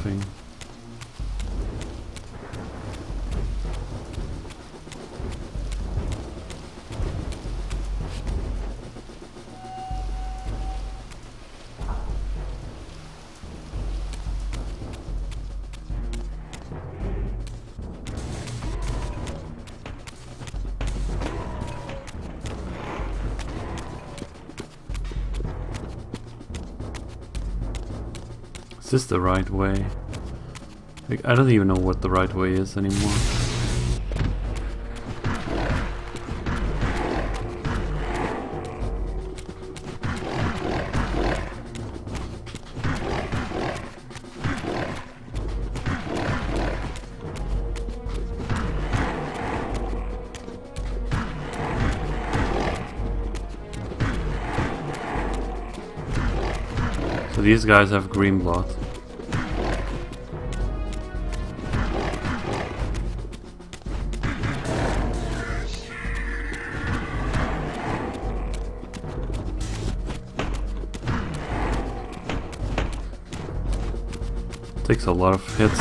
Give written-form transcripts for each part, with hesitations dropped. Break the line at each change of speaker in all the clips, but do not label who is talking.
nothing. Is this the right way? Like, I don't even know what the right way is anymore. So these guys have green blood. Takes a lot of hits.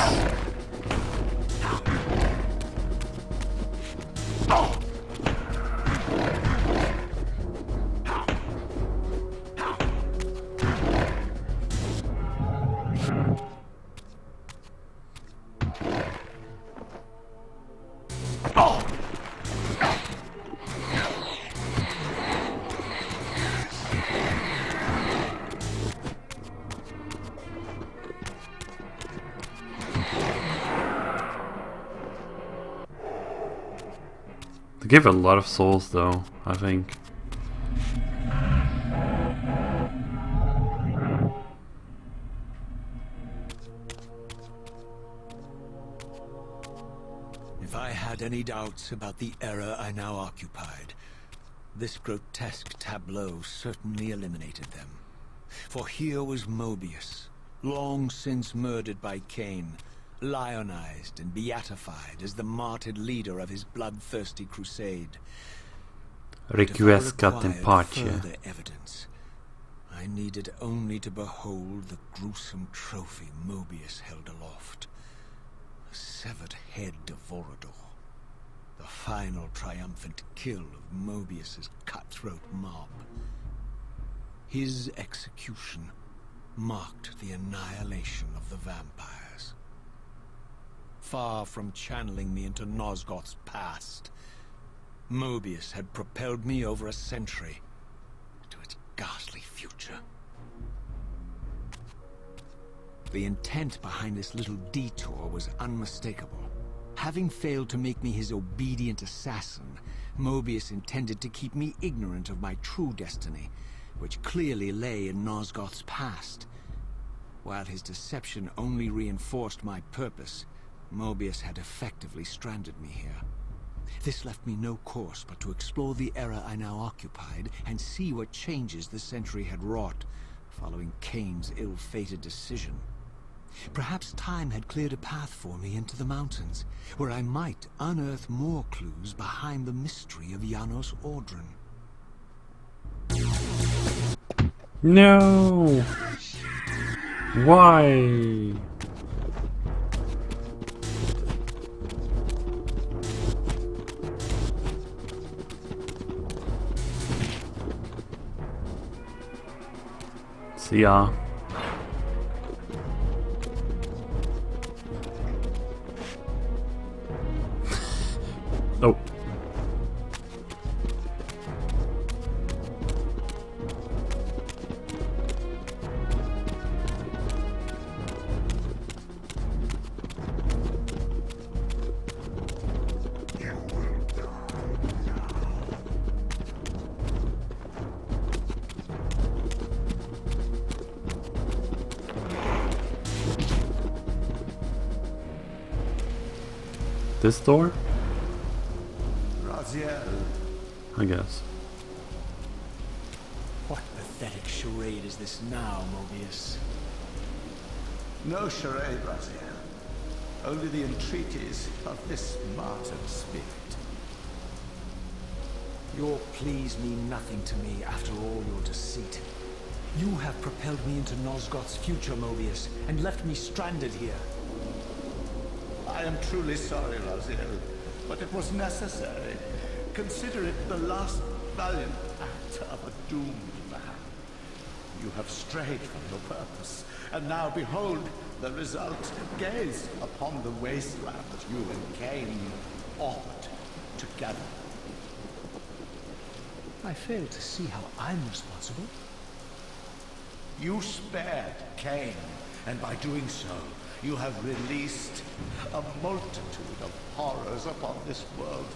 They give a lot of souls though, I think.
If I had any doubts about the era I now occupied, this grotesque tableau certainly eliminated them. For here was Mobius, long since murdered by Kain, lionized and beatified as the martyred leader of his bloodthirsty crusade.
Requiescat in pace.
Further evidence, I needed only to behold the gruesome trophy Mobius held aloft. The severed head of Vorador. The final triumphant kill of Mobius's cutthroat mob. His execution marked the annihilation of the vampires. Far from channeling me into Nosgoth's past, Mobius had propelled me over a century to its ghastly future. The intent behind this little detour was unmistakable. Having failed to make me his obedient assassin, Mobius intended to keep me ignorant of my true destiny, which clearly lay in Nosgoth's past. While his deception only reinforced my purpose, Mobius had effectively stranded me here. This left me no course but to explore the era I now occupied and see what changes the century had wrought, following Kain's ill-fated decision. Perhaps time had cleared a path for me into the mountains, where I might unearth more clues behind the mystery of Janos Audron.
No! Why? See ya. Oh. This door? I guess.
What pathetic charade is this now, Mobius?
No charade, Raziel. Only the entreaties of this martyred spirit.
Your pleas mean nothing to me after all your deceit. You have propelled me into Nosgoth's future, Mobius, and left me stranded here.
I am truly sorry, Raziel, but it was necessary. Consider it the last valiant act of a doomed man. You have strayed from your purpose, and now behold the result. Gaze upon the wasteland that you and Kain authored together.
I fail to see how I'm responsible.
You spared Kain, and by doing so, you have released a multitude of horrors upon this world.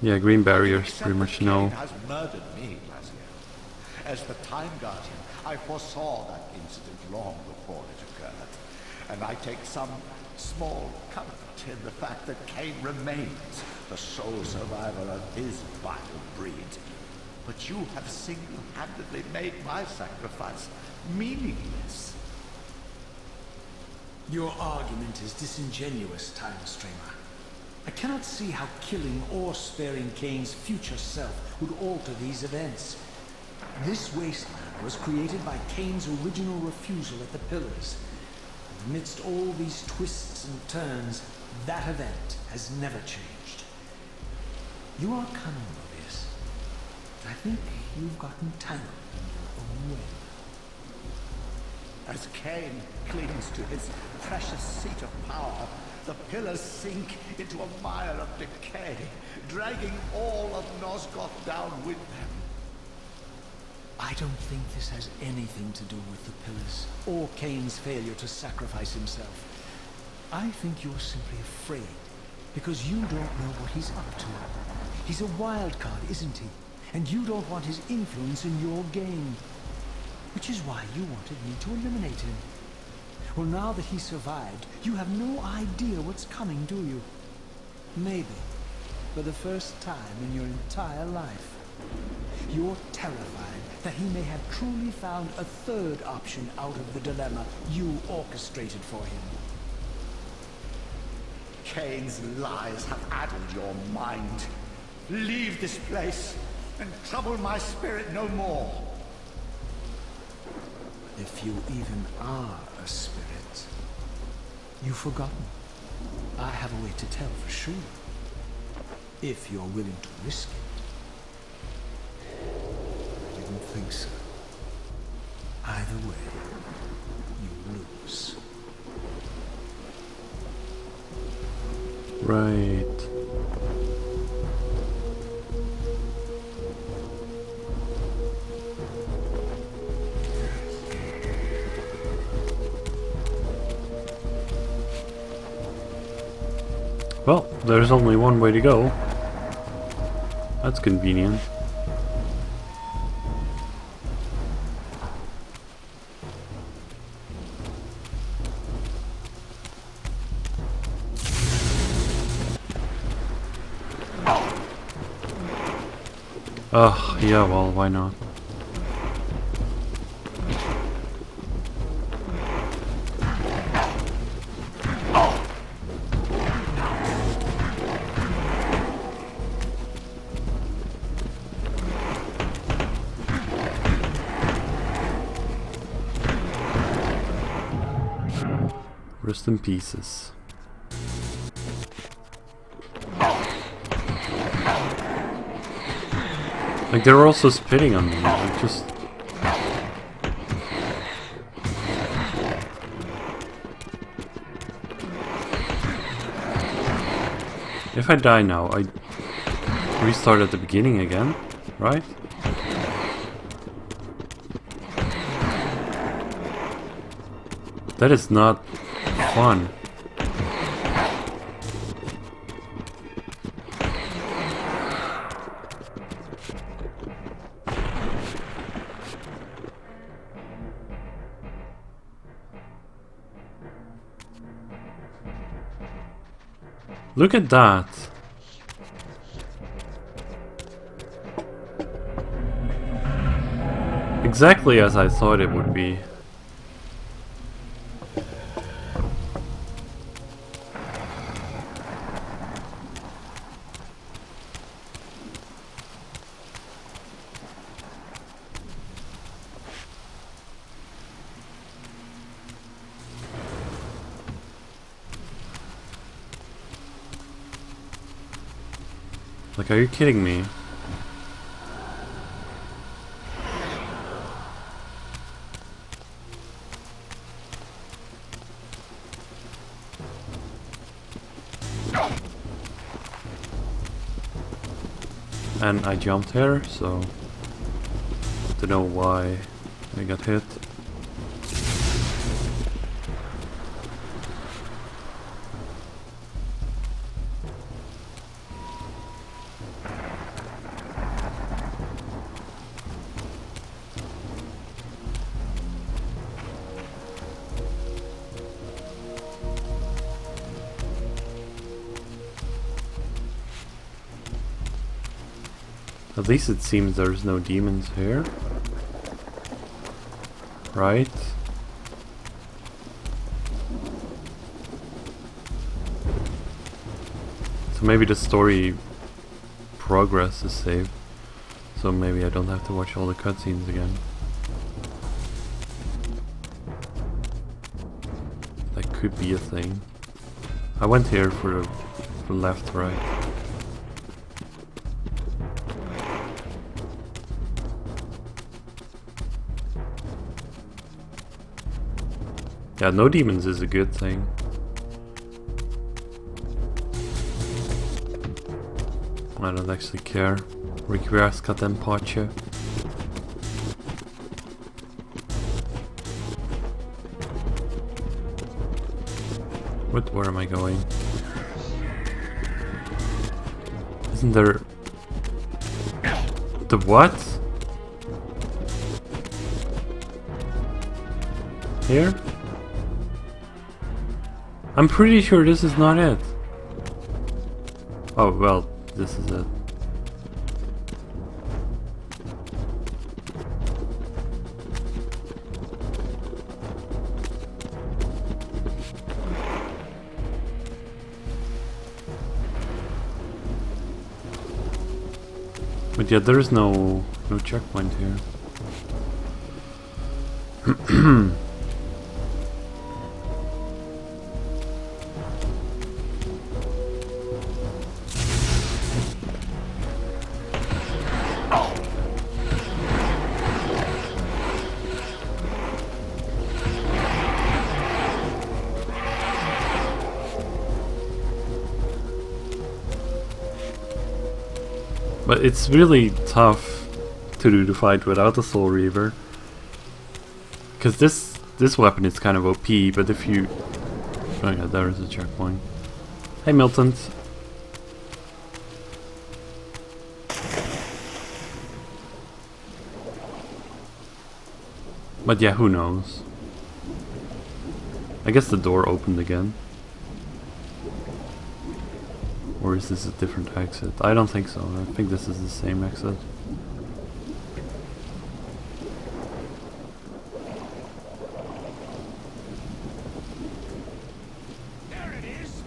Yeah, green barriers,
Except
pretty much
that
no.
Kain has murdered me, Raziel. As the Time Guardian, I foresaw that incident long before it occurred, and I take some small comfort in the fact that Kain remains the sole survivor of his vile breed. But you have single-handedly made my sacrifice meaningless.
Your argument is disingenuous, Time Streamer. I cannot see how killing or sparing Kain's future self would alter these events. This wasteland was created by Kain's original refusal at the Pillars. Amidst all these twists and turns, that event has never changed. You are cunning, Mobius. I think you've gotten tangled in your own web.
As Kain clings to his precious seat of power, the pillars sink into a mire of decay, dragging all of Nosgoth down with them.
I don't think this has anything to do with the Pillars, or Kain's failure to sacrifice himself. I think you're simply afraid, because you don't know what he's up to. He's a wild card, isn't he? And you don't want his influence in your game. Which is why you wanted me to eliminate him. Well, now that he survived, you have no idea what's coming, do you? Maybe, for the first time in your entire life, you're terrified that he may have truly found a third option out of the dilemma you orchestrated for him.
Kain's lies have addled your mind. Leave this place and trouble my spirit no more.
If you even are a spirit, you've forgotten. I have a way to tell for sure. If you're willing to risk it. I didn't think so. Either way, you lose.
Right. Well, there's only one way to go. That's convenient. Ugh, yeah, well, why not? Rest in pieces. Like, they were also spitting on me, like, just... If I die now, I restart at the beginning again, right? That is not fun. Look at that. Exactly as I thought it would be. Like, are you kidding me? And I jumped here, so don't know why I got hit. At least it seems there's no demons here. Right? So maybe the story progress is saved. So maybe I don't have to watch all the cutscenes again. That could be a thing. I went here for left, right. Yeah, no demons is a good thing. I don't actually care. Request ten pace. Where am I going? Isn't there... The what? Here? I'm pretty sure this is not it. Oh, well, this is it. But yeah, there is no checkpoint here. But it's really tough to do the fight without the Soul Reaver. Because this weapon is kind of OP, but if you... Oh yeah, there is a checkpoint. Hey Milton. But yeah, who knows? I guess the door opened again. Or is this a different exit? I don't think so. I think this is the same exit.
There it is.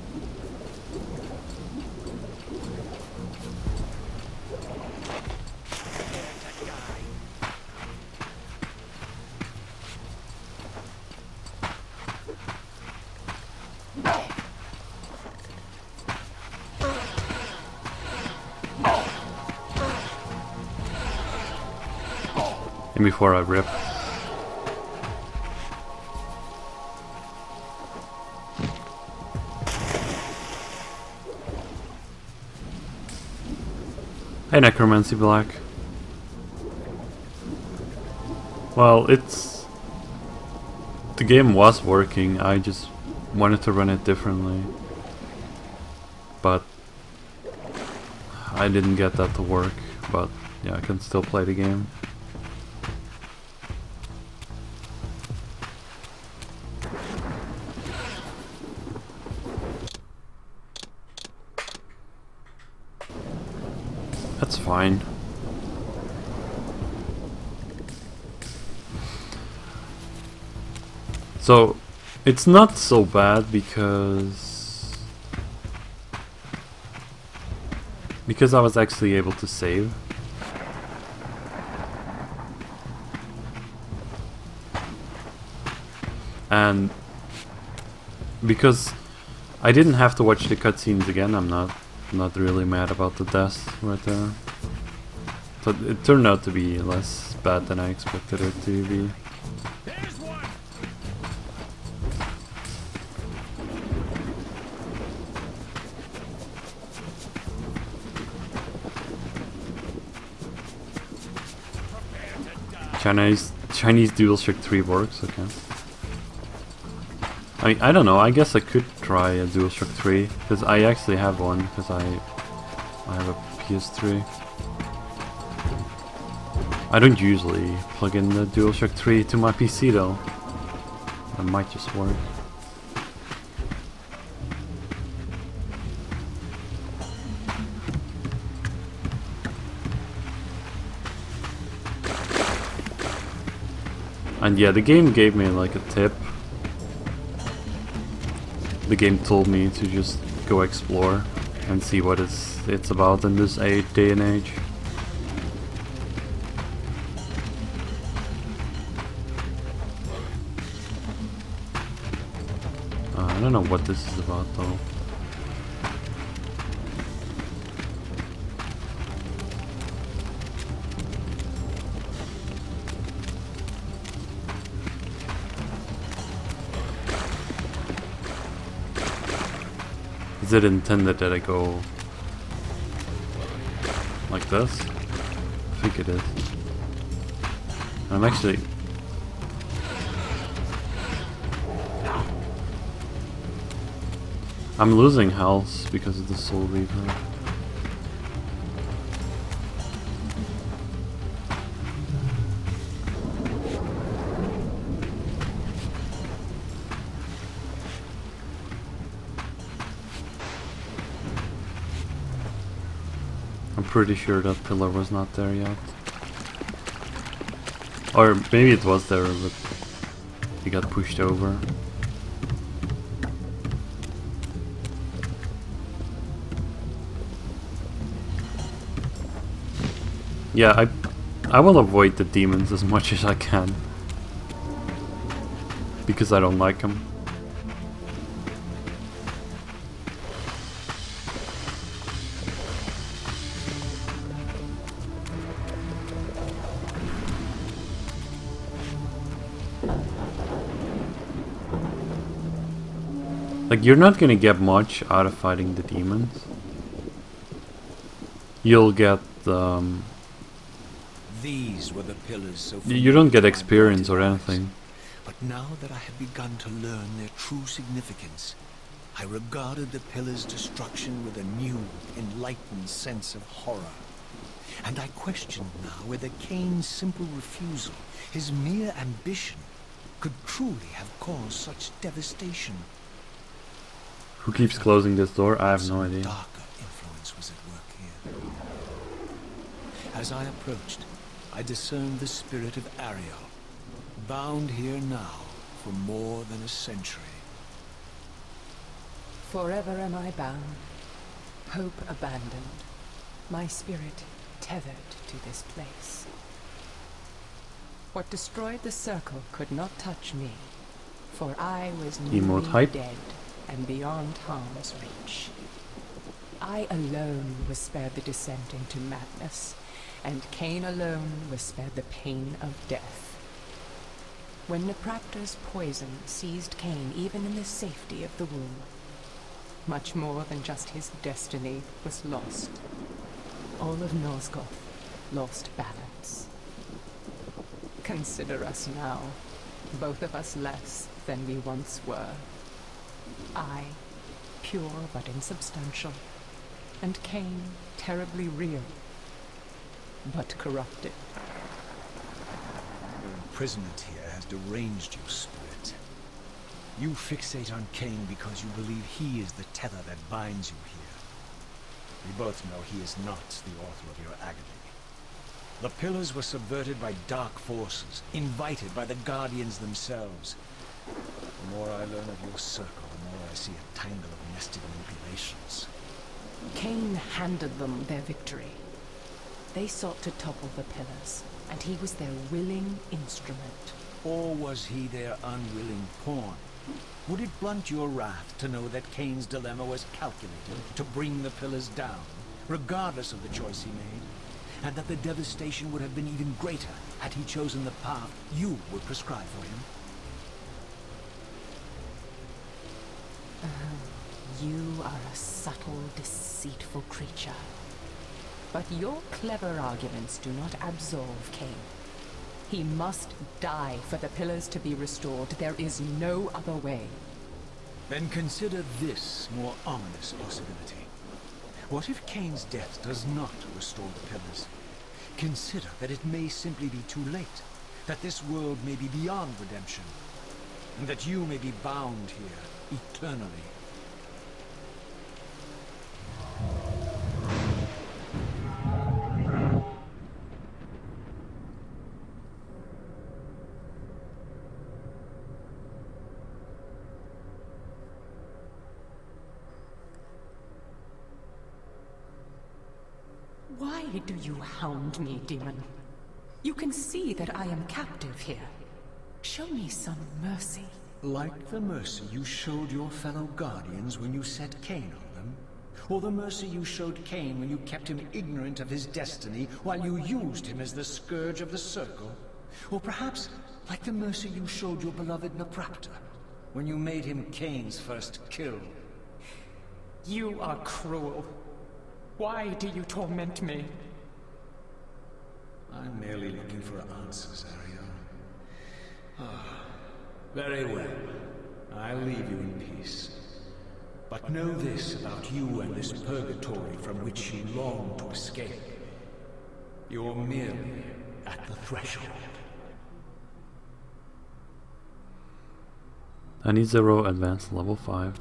And before I rip. Hey Necromancy Black. Well, it's... The game was working, I just wanted to run it differently. But... I didn't get that to work, but yeah, I can still play the game. That's fine. So, it's not so bad because I was actually able to save. And because I didn't have to watch the cutscenes again, I'm not not really mad about the death right there. So it turned out to be less bad than I expected it to be.
There's one.
Chinese DualShock 3 works, okay. I don't know, I guess I could try a DualShock 3, because I actually have one, because I have a PS3. I don't usually plug in the DualShock 3 to my PC though. That might just work. And yeah, the game gave me like a tip. The game told me to just go explore and see what it's about in this day and age. I don't know what this is about though. Is it intended that I go like this? I think it is. I'm actually... I'm losing health because of the Soul Reaver. I'm pretty sure that pillar was not there yet. Or maybe it was there, but he got pushed over. Yeah, I will avoid the demons as much as I can. Because I don't like them. Like, you're not gonna get much out of fighting the demons. You'll get,
These were the pillars so
you don't get experience or anything.
But now that I had begun to learn their true significance, I regarded the pillars' destruction with a new, enlightened sense of horror. And I questioned now whether Kain's simple refusal, his mere ambition, could truly have caused such devastation.
Who keeps closing this door? I have no idea.
Darker influence was at work here. As I approached, I discerned the spirit of Ariel, bound here now for more than a century.
Forever am I bound, hope abandoned, my spirit tethered to this place. What destroyed the circle could not touch me, for I was newly dead and beyond harm's reach. I alone was spared the descent into madness, and Kain alone was spared the pain of death. When Nepraptor's poison seized Kain even in the safety of the womb, much more than just his destiny was lost. All of Nosgoth lost balance. Consider us now, both of us less than we once were. I, pure but insubstantial, and Kain, terribly real, but corrupted.
Your imprisonment here has deranged you, spirit. You fixate on Kain because you believe he is the tether that binds you here. We both know he is not the author of your agony. The pillars were subverted by dark forces, invited by the Guardians themselves. The more I learn of your circle, the more I see a tangle of nested manipulations.
Kain handed them their victory. They sought to topple the pillars, and he was their willing instrument.
Or was he their unwilling pawn? Would it blunt your wrath to know that Kain's dilemma was calculated to bring the pillars down, regardless of the choice he made? And that the devastation would have been even greater had he chosen the path you would prescribe for him?
You are a subtle, deceitful creature. But your clever arguments do not absolve Kain. He must die for the pillars to be restored. There is no other way.
Then consider this more ominous possibility. What if Kain's death does not restore the pillars? Consider that it may simply be too late, that this world may be beyond redemption, and that you may be bound here eternally.
Why do you hound me, demon? You can see that I am captive here. Show me some mercy.
Like the mercy you showed your fellow Guardians when you set Kain on them? Or the mercy you showed Kain when you kept him ignorant of his destiny while you used him as the scourge of the Circle? Or perhaps like the mercy you showed your beloved Naprapta when you made him Kain's first kill?
You are cruel. Why do you torment me?
I'm merely looking for answers, Ariel. Ah, very well. I'll leave you in peace. But know this about you and this purgatory from which you long to escape. You're merely at the threshold.
I need 0 advanced level 5.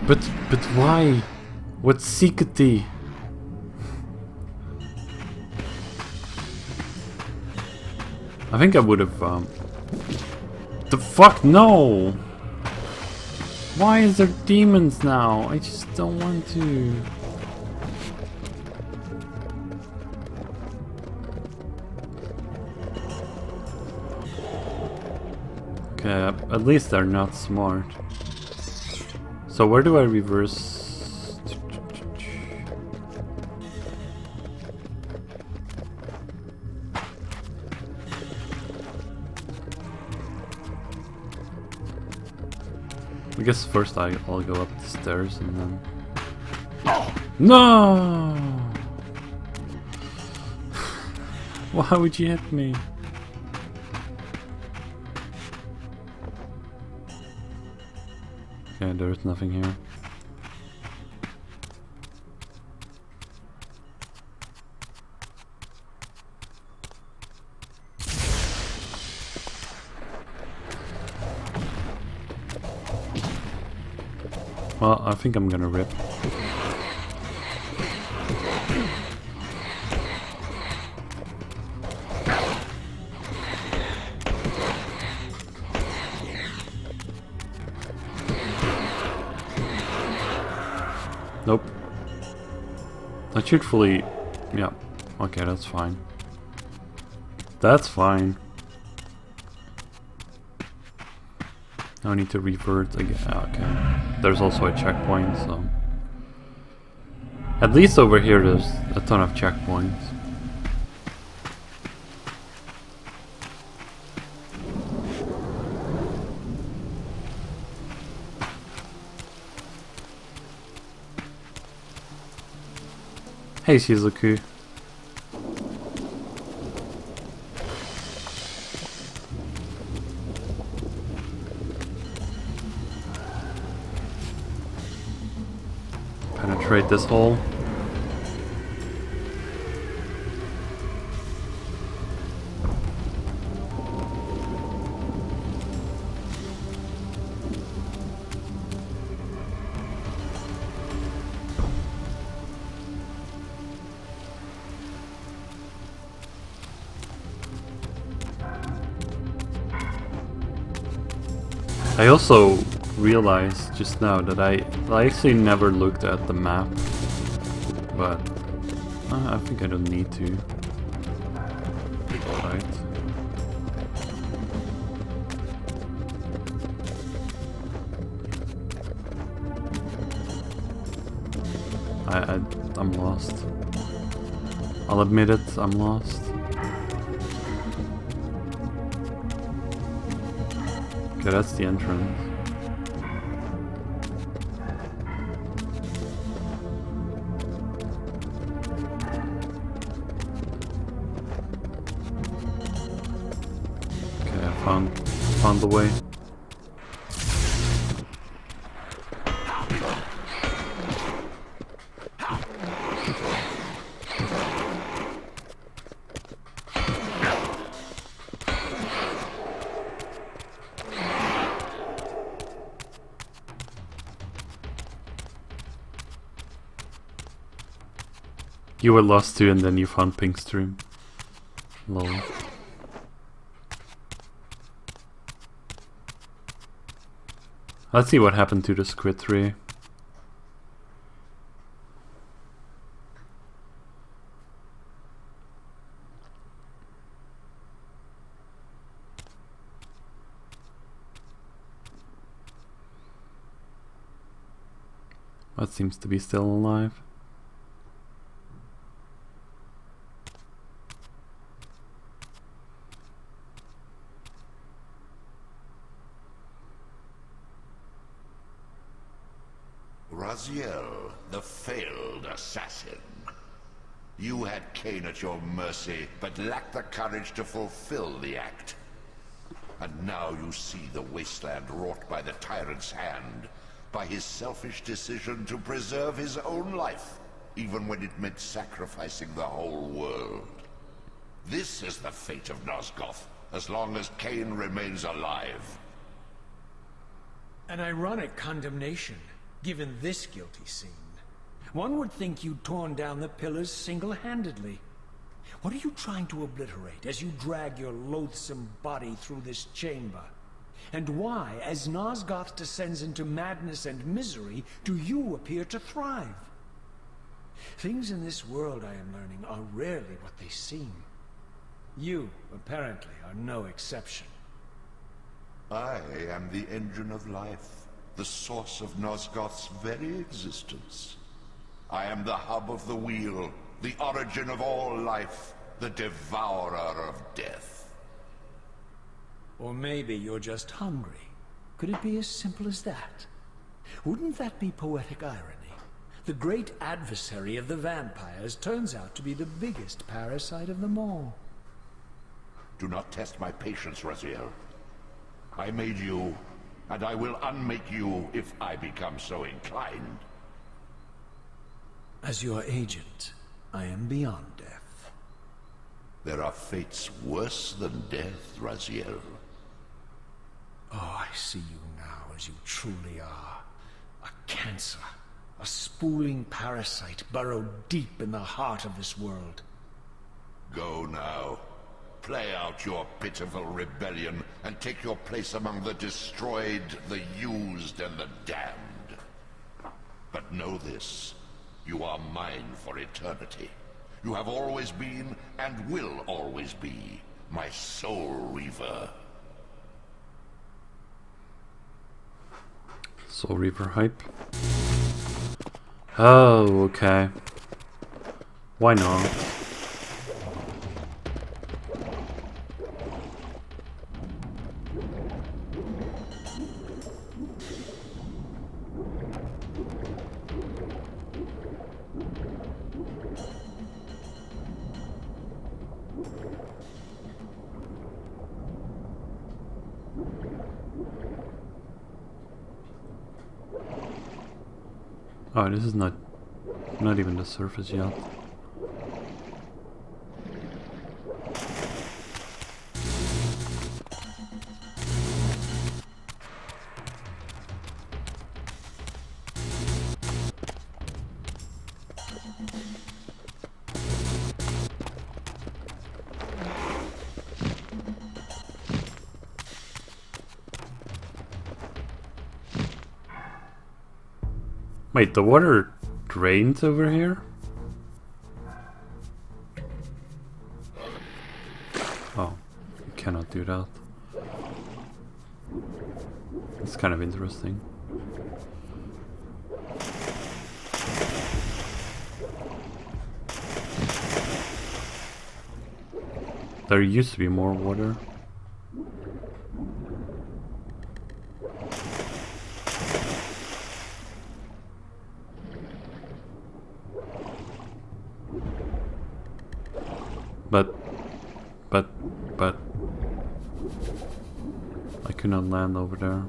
But why? What's secrety? I think I would have the fuck no! Why is there demons now? I just don't want to. Okay, at least they're not smart. So where do I reverse? I guess first I'll go up the stairs and then... No! Why would you hit me? Okay, there's nothing here. Well, I think I'm gonna rip. Nope. I should fully... Yeah. Okay, that's fine. That's fine. Now I need to revert again. Okay. There's also a checkpoint, so... At least over here there's a ton of checkpoints. Hey Shizuku. Penetrate this hole. I also realized just now that I actually never looked at the map, but I think I don't need to. Alright. I'm lost. I'll admit it, I'm lost. Okay, that's the entrance. Okay, I found the way. You were lost too, and then you found Pink Stream. Lol. Let's see what happened to the squid tree. That seems to be still alive.
Raziel, the failed assassin. You had Kain at your mercy, but lacked the courage to fulfill the act. And now you see the wasteland wrought by the tyrant's hand, by his selfish decision to preserve his own life, even when it meant sacrificing the whole world. This is the fate of Nosgoth, as long as Kain remains alive.
An ironic condemnation, given this guilty scene. One would think you'd torn down the pillars single-handedly. What are you trying to obliterate as you drag your loathsome body through this chamber? And why, as Nosgoth descends into madness and misery, do you appear to thrive? Things in this world, I am learning, are rarely what they seem. You, apparently, are no exception.
I am the engine of life, the source of Nosgoth's very existence. I am the hub of the wheel, the origin of all life, the devourer of death.
Or maybe you're just hungry. Could it be as simple as that? Wouldn't that be poetic irony? The great adversary of the vampires turns out to be the biggest parasite of them all.
Do not test my patience, Raziel. I made you, and I will unmake you if I become so inclined.
As your agent, I am beyond death.
There are fates worse than death, Raziel.
Oh, I see you now as you truly are. A cancer. A spooling parasite burrowed deep in the heart of this world.
Go now. Play out your pitiful rebellion and take your place among the destroyed, the used, and the damned. But know this. You are mine for eternity. You have always been, and will always be, my soul Reaver.
Soul Reaver hype. Oh, okay. Why not? Oh, this is not even the surface yet. Wait, the water drains over here? Oh, you cannot do that. It's kind of interesting. There used to be more water. But I could not land over there.